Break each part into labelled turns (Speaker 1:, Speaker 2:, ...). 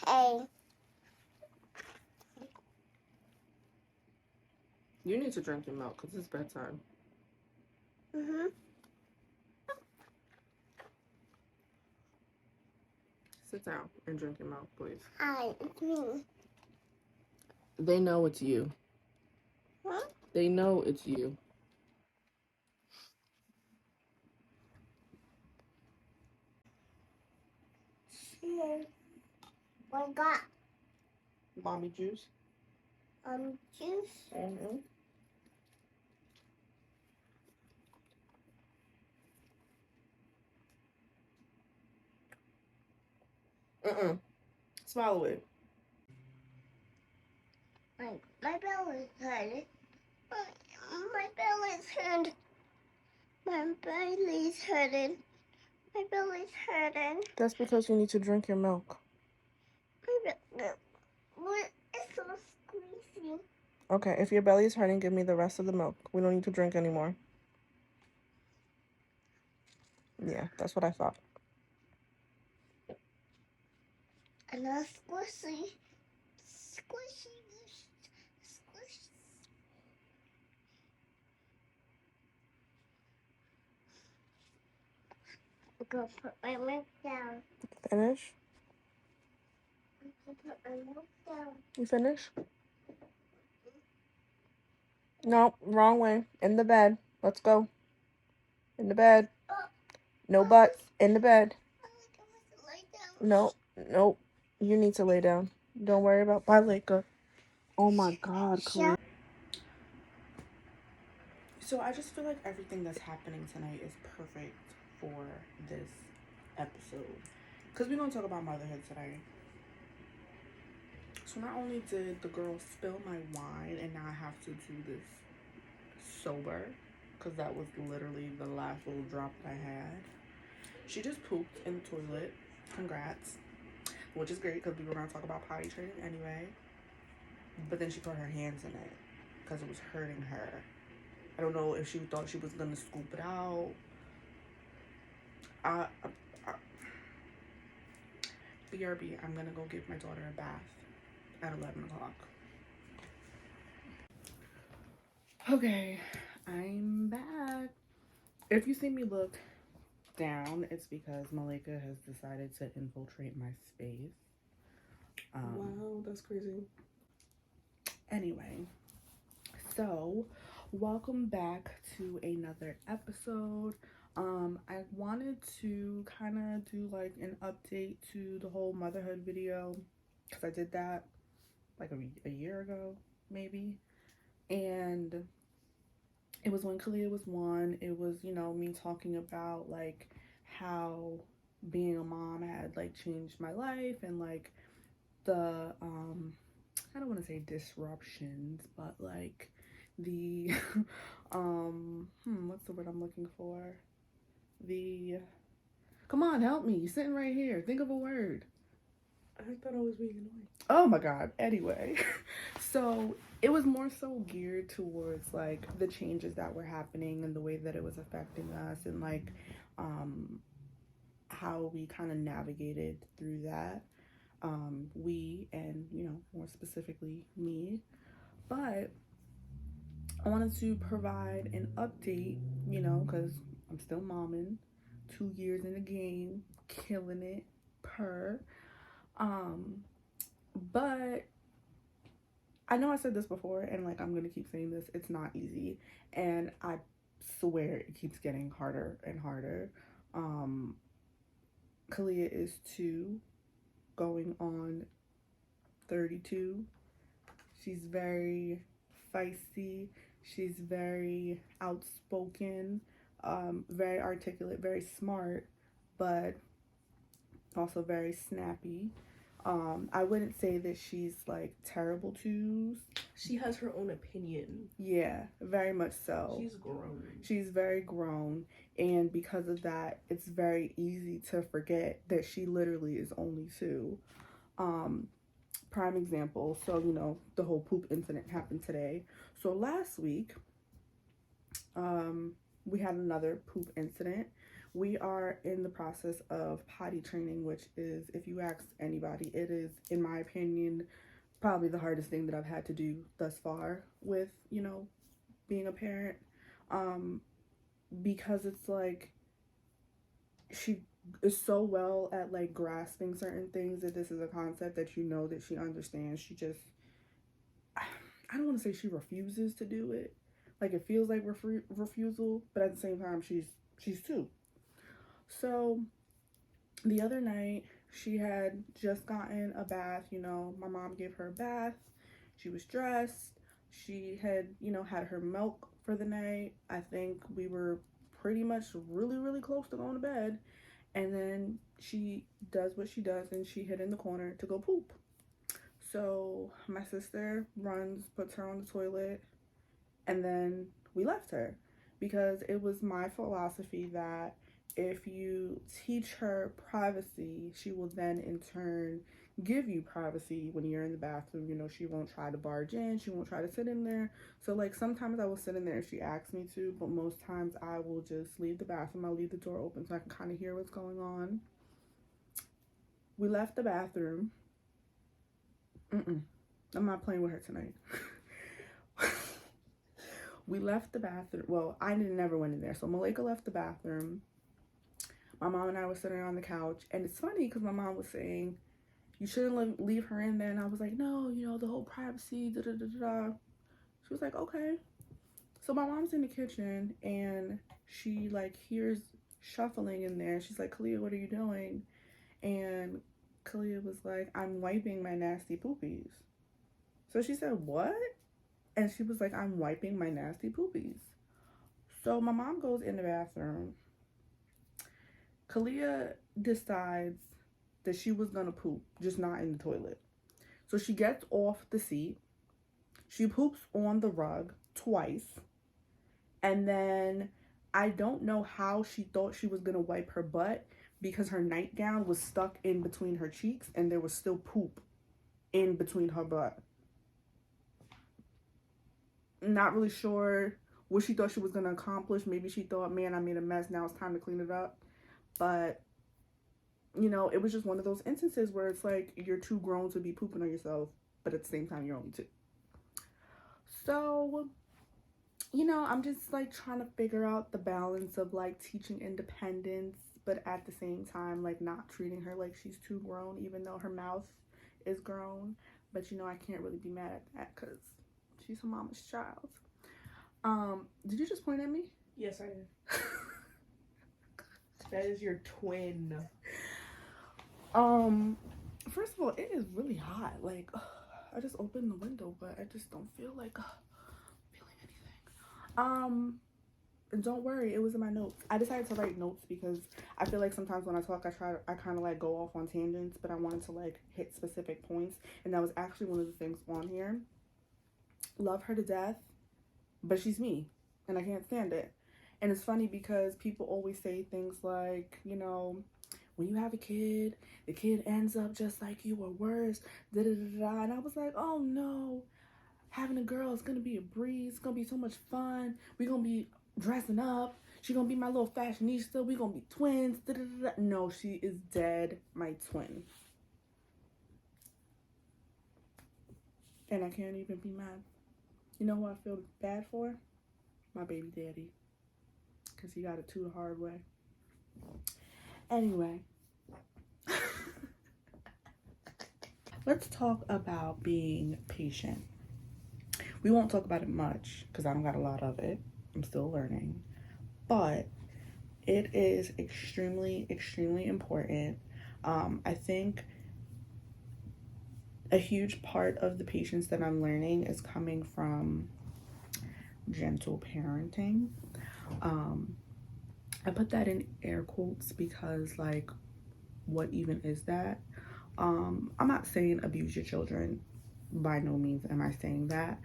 Speaker 1: Hey.
Speaker 2: You need to drink your milk because it's bedtime. Sit down and drink your milk, please.
Speaker 1: Hi, it's me.
Speaker 2: They know it's you.
Speaker 1: Huh?
Speaker 2: They know it's you.
Speaker 1: What got?
Speaker 2: Mommy juice.
Speaker 1: Juice.
Speaker 2: Swallow it.
Speaker 1: My belly's hurting. My belly's hurting. My belly's hurting. My belly's hurting.
Speaker 2: That's because you need to drink your milk.
Speaker 1: It's so squeezy.
Speaker 2: Okay, if your belly is hurting, give me the rest of the milk. We don't need to drink anymore. Yeah, that's what I thought.
Speaker 1: And a squishy. Squishy. Squishy. I'm gonna put my milk down.
Speaker 2: Finish?
Speaker 1: I'm gonna put my milk down.
Speaker 2: You finish? No, wrong way. In the bed. Let's go. In the bed. No butt. In the bed. No, nope. You need to lay down. Don't worry about bye, Laker. Oh my God, Chloe. So I just feel like everything that's happening tonight is perfect for this episode. Because we're going to talk about motherhood today. So not only did the girl spill my wine and now I have to do this sober, because that was literally the last little drop that I had. She just pooped in the toilet. Congrats. Which is great because we were going to talk about potty training anyway. But then she put her hands in it because it was hurting her. I don't know if she thought she was going to scoop it out. BRB, I'm going to go give my daughter a bath at 11 o'clock. Okay, I'm back. If you see me look down, it's because Malika has decided to infiltrate my space.
Speaker 3: Wow, that's crazy.
Speaker 2: Anyway, so welcome back to another episode. I wanted to kind of do like an update to the whole motherhood video because I did that like a year ago, maybe. And it was when Kalia was 1. It was, you know, me talking about like how being a mom had like changed my life and like the I don't want to say disruptions, but like the what's the word I'm looking for? Come on, help me. You're sitting right here. Think of a word.
Speaker 3: I thought I was being annoying.
Speaker 2: Oh my God. Anyway, so it was more so geared towards like the changes that were happening and the way that it was affecting us and like how we kind of navigated through that. We and, you know, more specifically me. But I wanted to provide an update, you know, because I'm still momming, 2 years in the game, killing it, but I know I said this before and like I'm gonna keep saying this, it's not easy, and I swear it keeps getting harder and harder. Kalia is 2, going on 32. She's very feisty. She's very outspoken, very articulate, very smart, but also very snappy. I wouldn't say that she's like terrible to use.
Speaker 3: She has her own opinion.
Speaker 2: Yeah, very much so.
Speaker 3: She's grown.
Speaker 2: She's very grown, and because of that, it's very easy to forget that she literally is only 2. Prime example, so you know, the whole poop incident happened today. So last week, we had another poop incident We are in the process of potty training, which is, if you ask anybody, it is, in my opinion, probably the hardest thing that I've had to do thus far with, being a parent. Um, because it's like she is so well at like grasping certain things that this is a concept that that she understands. She just, I don't want to say she refuses to do it. Like it feels like refusal, but at the same time, she's two. So the other night, she had just gotten a bath. My mom gave her a bath. She was dressed. She had, had her milk for the night. I think we were pretty much really, really close to going to bed. And then she does what she does and she hid in the corner to go poop. So my sister runs, puts her on the toilet, and then we left her because it was my philosophy that if you teach her privacy, she will then in turn give you privacy when you're in the bathroom. She won't try to barge in, she won't try to sit in there. So like sometimes I will sit in there if she asks me to, but most times I will just leave the bathroom. I'll leave the door open so I can kind of hear what's going on. We left the bathroom. I'm not playing with her tonight. We left the bathroom. Well, I never went in there. So Malika left the bathroom. My mom and I were sitting on the couch. And it's funny because my mom was saying, you shouldn't leave her in there. And I was like, no, the whole privacy, da da da da. She was like, okay. So my mom's in the kitchen and she like hears shuffling in there. She's like, Kalia, what are you doing? And Kalia was like, I'm wiping my nasty poopies. So she said, what? And she was like, I'm wiping my nasty poopies. So my mom goes in the bathroom. Kalia decides that she was gonna poop, just not in the toilet. So she gets off the seat. She poops on the rug twice. And then I don't know how she thought she was gonna wipe her butt because her nightgown was stuck in between her cheeks and there was still poop in between her butt. Not really sure what she thought she was going to accomplish. Maybe she thought, man, I made a mess. Now it's time to clean it up. But, it was just one of those instances where it's like you're too grown to be pooping on yourself, but at the same time, you're only two. So, I'm just like trying to figure out the balance of like teaching independence, but at the same time, like not treating her like she's too grown, even though her mouth is grown. But, I can't really be mad at that because she's her mama's child. Did you just point at me?
Speaker 3: Yes, I did. That is your twin.
Speaker 2: First of all, it is really hot. Like, I just opened the window, but I just don't feel like feeling anything. And don't worry, it was in my notes. I decided to write notes because I feel like sometimes when I talk, I kind of like go off on tangents, but I wanted to like hit specific points, and that was actually one of the things on here. Love her to death, but she's me, and I can't stand it. And it's funny because people always say things like, when you have a kid, the kid ends up just like you or worse, da da da da. And I was like, oh no, having a girl is gonna be a breeze. It's gonna be so much fun. We're gonna be dressing up. She's gonna be my little fashionista. We're gonna be twins. Da, da, da, da. No, she is dead my twin. And I can't even be mad. You know who I feel bad for? My baby daddy. Because he got it too the hard way. Anyway. Let's talk about being patient. We won't talk about it much because I don't got a lot of it. I'm still learning. But it is extremely, extremely important. I think a huge part of the patience that I'm learning is coming from gentle parenting. I put that in air quotes because, like, what even is that? I'm not saying abuse your children. By no means am I saying that.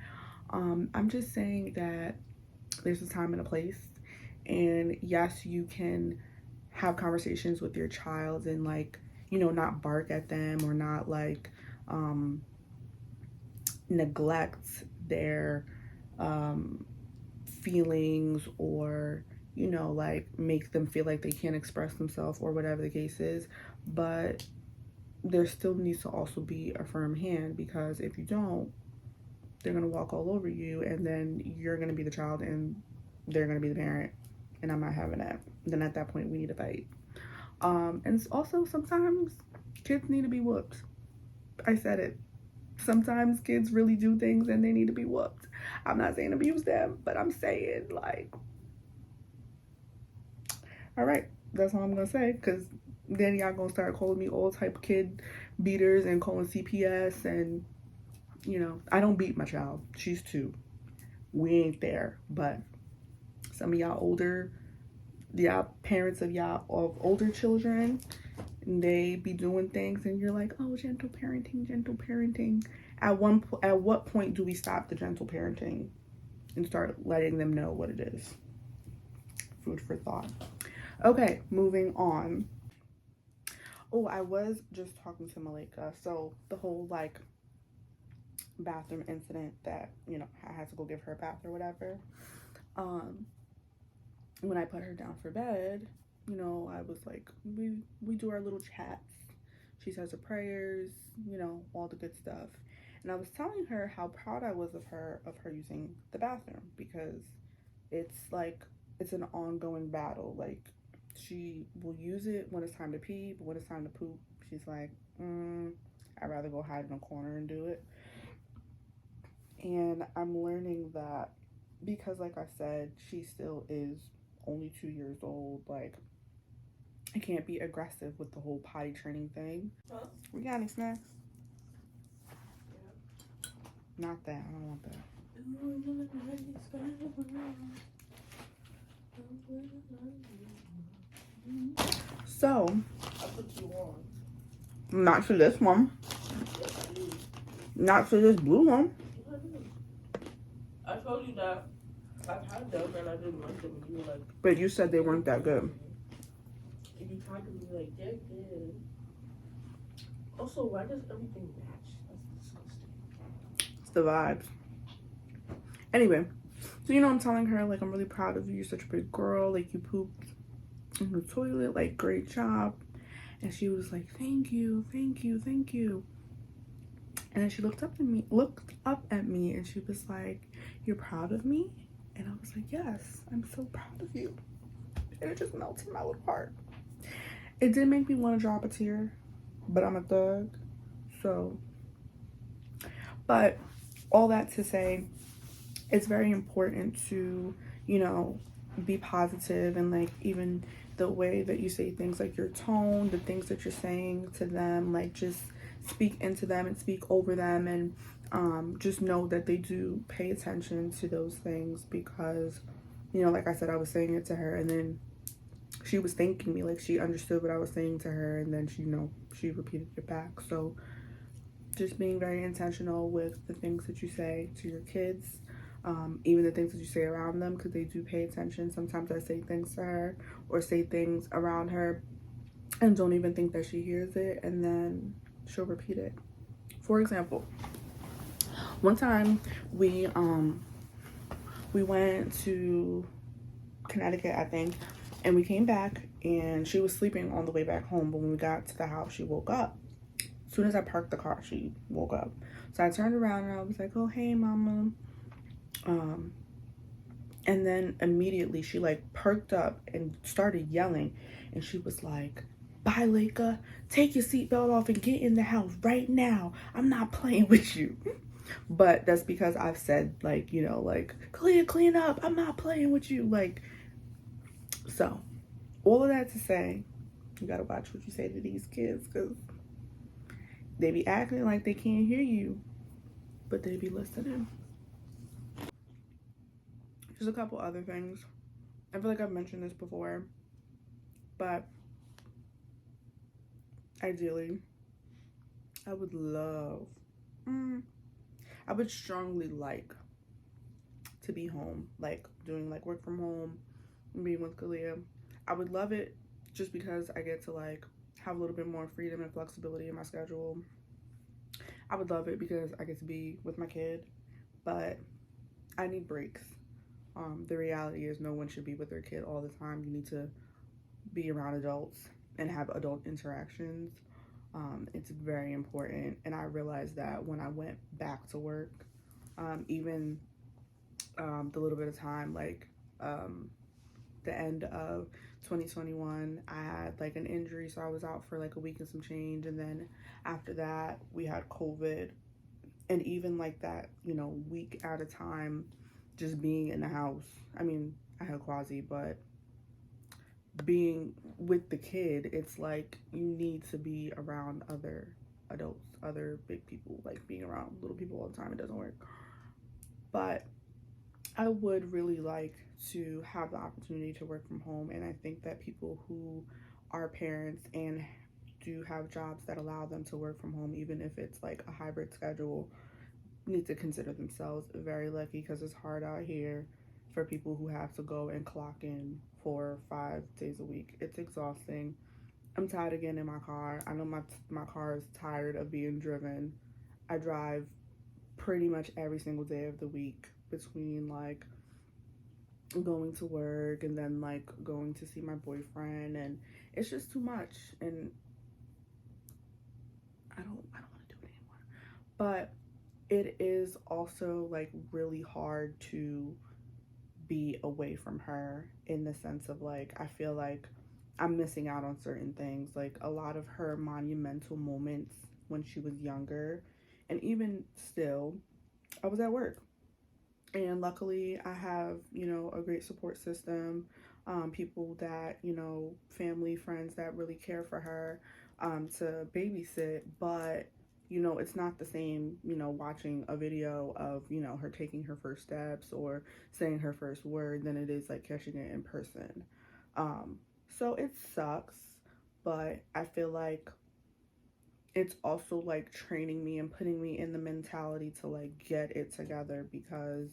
Speaker 2: I'm just saying that there's a time and a place. And yes, you can have conversations with your child and, like, not bark at them or not, like, neglect their feelings or you know, like make them feel like they can't express themselves or whatever the case is. But there still needs to also be a firm hand, because if you don't, they're gonna walk all over you, and then you're gonna be the child and they're gonna be the parent, and I'm not having that. Then at that point we need to fight. And also sometimes kids need to be whooped. I said it. Sometimes kids really do things and they need to be whooped. I'm not saying abuse them, but I'm saying, like, all right, that's all I'm gonna say, because then y'all gonna start calling me all type of kid beaters and calling CPS. And you know, I don't beat my child, she's 2, we ain't there. But some of y'all older, y'all parents of y'all of older children, they be doing things and you're like, oh, gentle parenting, gentle parenting. At what point do we stop the gentle parenting and start letting them know what it is? Food for thought. Okay, moving on. Oh, I was just talking to Malika. So the whole like bathroom incident that, you know, I had to go give her a bath or whatever. When I put her down for bed, you know, I was like, we do our little chats. She says her prayers, you know, all the good stuff. And I was telling her how proud I was of her using the bathroom, because it's like it's an ongoing battle. Like, she will use it when it's time to pee, but when it's time to poop, she's like, I'd rather go hide in a corner and do it. And I'm learning that, because like I said, she still is only 2 years old. Like, I can't be aggressive with the whole potty training thing.
Speaker 3: Huh?
Speaker 2: We got any snacks? Not that. I don't want that. So,
Speaker 3: I put you on.
Speaker 2: not for this one.
Speaker 3: Yes, I do.
Speaker 2: Not for this blue one.
Speaker 3: I told you that I've had them and I didn't like them. You were like,
Speaker 2: But you said they weren't that good.
Speaker 3: and you tried to be like, they're good. Also, why does everything match? That's disgusting.
Speaker 2: It's the vibes. Anyway, so you know, I'm telling her, like, I'm really proud of you. You're such a big girl. Like, you pooped in the toilet. Like, great job. And she was like, thank you, thank you, thank you. And then she looked up at me and she was like, you're proud of me? And I was like, yes, I'm so proud of you. And it just melted my little heart. It did make me want to drop a tear, but I'm a thug. So, but all that to say, it's very important to, you know, be positive, and like even the way that you say things, like your tone, the things that you're saying to them, like just speak into them and speak over them, and just know that they do pay attention to those things, because, you know, like I said, I was saying it to her and then she was thanking me, like she understood what I was saying to her, and then she, you know, she repeated it back. So just being very intentional with the things that you say to your kids, even the things that you say around them, because they do pay attention. Sometimes I say things to her or say things around her and don't even think that she hears it, and then she'll repeat it. For example, one time we went to Connecticut, I think, and we came back and she was sleeping on the way back home, but when we got to the house, she woke up. As soon as I parked the car, she woke up. So I turned around and I was like, oh, hey, mama. And then immediately she like perked up and started yelling, and she was like, bye, Leica, take your seatbelt off and get in the house right now. I'm not playing with you. But that's because I've said, like, you know, like, clean up, I'm not playing with you. Like, so all of that to say, you gotta watch what you say to these kids, because they be acting like they can't hear you, but they be listening. Just a couple other things. I feel like I've mentioned this before, but ideally, I would love, I would strongly like to be home, like doing like work from home, being with Kalia. I would love it just because I get to like have a little bit more freedom and flexibility in my schedule. I would love it because I get to be with my kid, but I need breaks. The reality is no one should be with their kid all the time. You need to be around adults and have adult interactions. It's very important. And I realized that when I went back to work, even the little bit of time, like the end of 2021, I had like an injury, so I was out for like a week and some change. And then after that, we had COVID. And even like that, week at a time, just being in the house. I mean, I had quasi, but being with the kid, it's like you need to be around other adults, other big people. Like being around little people all the time, it doesn't work. But I would really like to have the opportunity to work from home, and I think that people who are parents and do have jobs that allow them to work from home, even if it's like a hybrid schedule, need to consider themselves very lucky, because it's hard out here for people who have to go and clock in 4 or 5 days a week. It's exhausting. I'm tired of getting in my car. I know my car is tired of being driven. I drive pretty much every single day of the week, between like going to work and then like going to see my boyfriend, and it's just too much, and I don't want to do it anymore. But it is also like really hard to be away from her, in the sense of like I feel like I'm missing out on certain things, like a lot of her monumental moments when she was younger, and even still, I was at work. And luckily, I have, a great support system, people that, family, friends that really care for her, to babysit. But, it's not the same, watching a video of, her taking her first steps or saying her first word than it is like catching it in person. So it sucks, but I feel like it's also like training me and putting me in the mentality to like get it together, because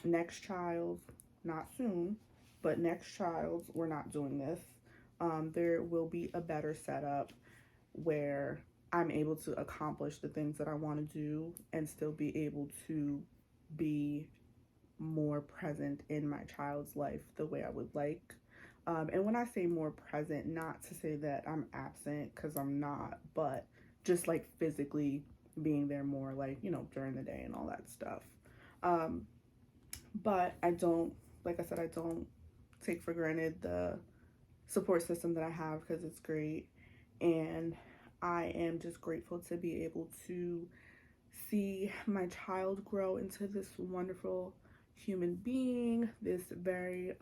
Speaker 2: next child, not soon, but next child, we're not doing this. There will be a better setup where I'm able to accomplish the things that I want to do and still be able to be more present in my child's life the way I would like. And when I say more present, not to say that I'm absent, because I'm not, but just like physically being there more, like, during the day and all that stuff. But I don't, like I said, I don't take for granted the support system that I have, because it's great. And I am just grateful to be able to see my child grow into this wonderful human being, this very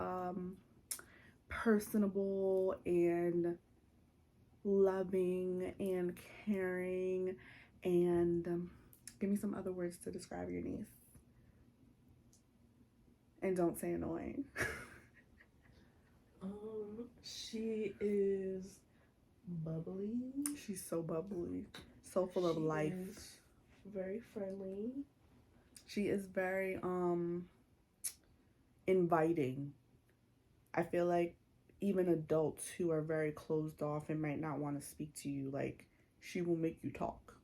Speaker 2: personable and loving and caring, and give me some other words to describe your niece. And don't say annoying.
Speaker 3: She is bubbly.
Speaker 2: She's so bubbly, so full of life.
Speaker 3: Is very friendly.
Speaker 2: She is very inviting. I feel like even adults who are very closed off and might not want to speak to you, like, she will make you talk,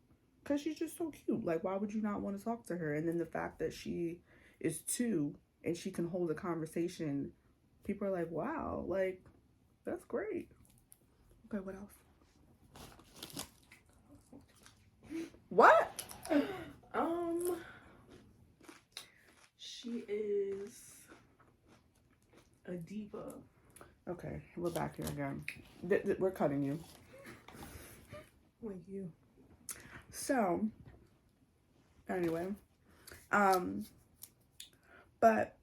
Speaker 2: because she's just so cute. Like, why would you not want to talk to her? And then the fact that she is 2 and she can hold a conversation, people are like, wow, like, that's great. Okay, what else? What?
Speaker 3: She is a diva.
Speaker 2: Okay, we're back here again. We're cutting you.
Speaker 3: Like you.
Speaker 2: So, anyway, but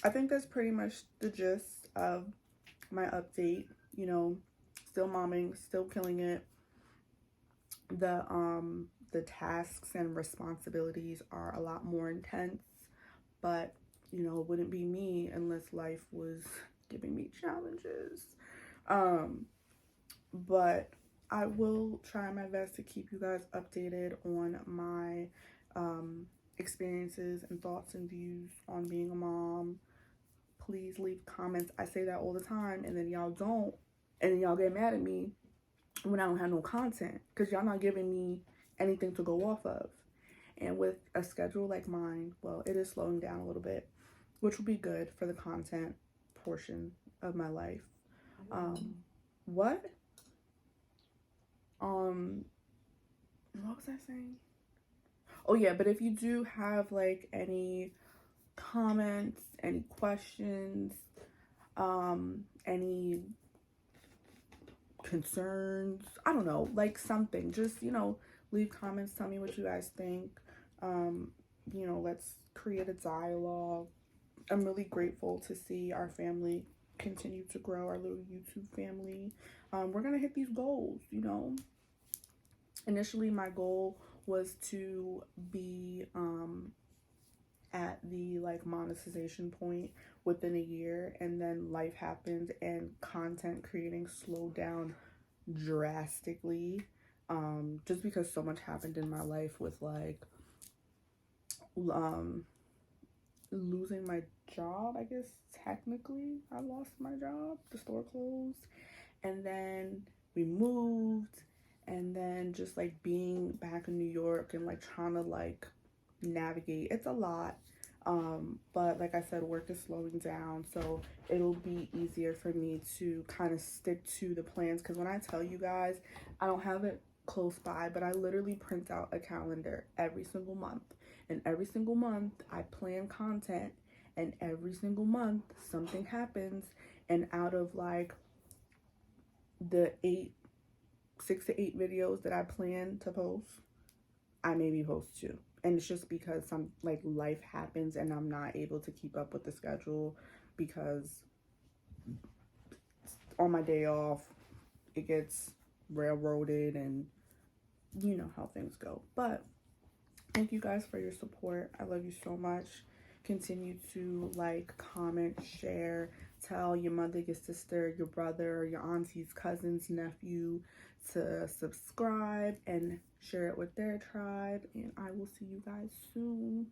Speaker 2: I think that's pretty much the gist of my update. Still momming, still killing it. The tasks and responsibilities are a lot more intense, but it wouldn't be me unless life was giving me challenges. But I will try my best to keep you guys updated on my experiences and thoughts and views on being a mom. Please leave comments. I say that all the time, and then y'all don't, and then y'all get mad at me when I don't have no content, because y'all not giving me anything to go off of. And with a schedule like mine, well, it is slowing down a little bit. which will be good for the content portion of my life. What? What was I saying? Oh yeah, but if you do have like any comments, any questions, any concerns, I don't know, like something, just, leave comments, tell me what you guys think. Let's create a dialogue. I'm really grateful to see our family continue to grow, our little YouTube family. We're gonna hit these goals. Initially my goal was to be at the like monetization point within a year, and then life happened and content creating slowed down drastically, just because so much happened in my life with like losing my job. I guess technically I lost my job, the store closed, and then we moved, and then just like being back in New York and like trying to like navigate, it's a lot. But like I said, work is slowing down, so it'll be easier for me to kind of stick to the plans, because when I tell you guys, I don't have it close by, but I literally print out a calendar every single month, and every single month I plan content, and every single month something happens, and out of like the 6 to 8 videos that I plan to post, I maybe post 2. And it's just because some like life happens and I'm not able to keep up with the schedule, because on my day off it gets railroaded, and you know how things go. But thank you guys for your support. I love you so much. Continue to like, comment, share, tell your mother, your sister, your brother, your aunties, cousins, nephew to subscribe and share it with their tribe. And I will see you guys soon.